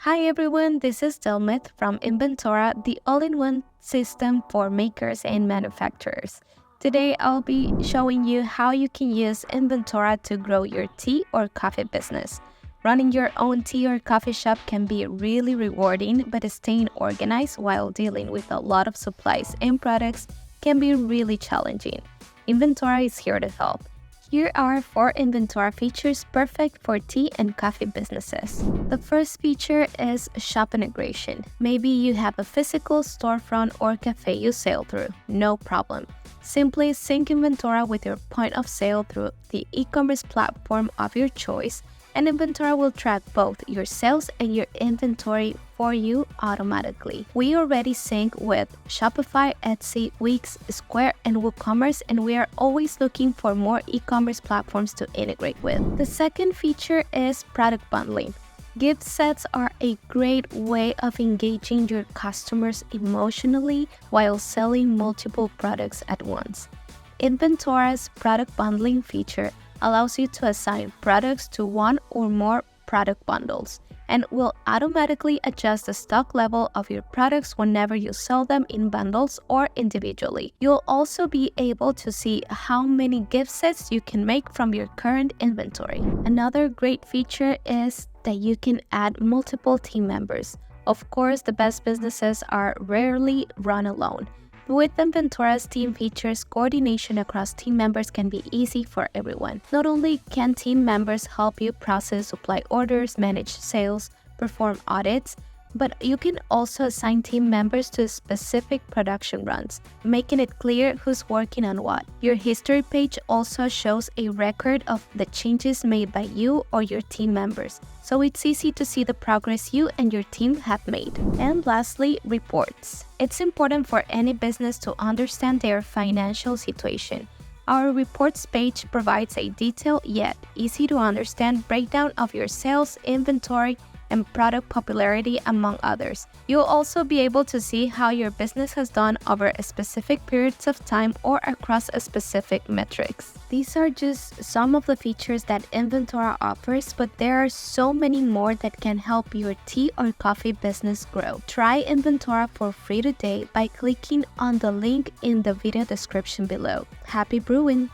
Hi everyone, this is Delmith from Inventora, the all-in-one system for makers and manufacturers. Today I'll be showing you how you can use Inventora to grow your tea or coffee business. Running your own tea or coffee shop can be really rewarding, but staying organized while dealing with a lot of supplies and products can be really challenging. Inventora is here to help. Here are 4 Inventora features perfect for tea and coffee businesses. The first feature is shop integration. Maybe you have a physical storefront or cafe you sell through. No problem. Simply sync Inventora with your point of sale through the e-commerce platform of your choice, and Inventora will track both your sales and your inventory for you automatically. We already sync with Shopify, Etsy, Wix, Square, and WooCommerce, and we are always looking for more e-commerce platforms to integrate with. The second feature is product bundling. Gift sets are a great way of engaging your customers emotionally while selling multiple products at once. Inventora's product bundling feature allows you to assign products to one or more product bundles and will automatically adjust the stock level of your products whenever you sell them in bundles or individually. You'll also be able to see how many gift sets you can make from your current inventory. Another great feature is that you can add multiple team members. Of course, the best businesses are rarely run alone. With Inventora's team features, coordination across team members can be easy for everyone. Not only can team members help you process supply orders, manage sales, perform audits, but you can also assign team members to specific production runs, making it clear who's working on what. Your history page also shows a record of the changes made by you or your team members, so it's easy to see the progress you and your team have made. And lastly, reports. It's important for any business to understand their financial situation. Our reports page provides a detailed yet easy to understand breakdown of your sales, inventory, and product popularity, among others. You'll also be able to see how your business has done over a specific periods of time or across a specific metrics. These are just some of the features that Inventora offers, but there are so many more that can help your tea or coffee business grow. Try Inventora for free today by clicking on the link in the video description below. Happy brewing!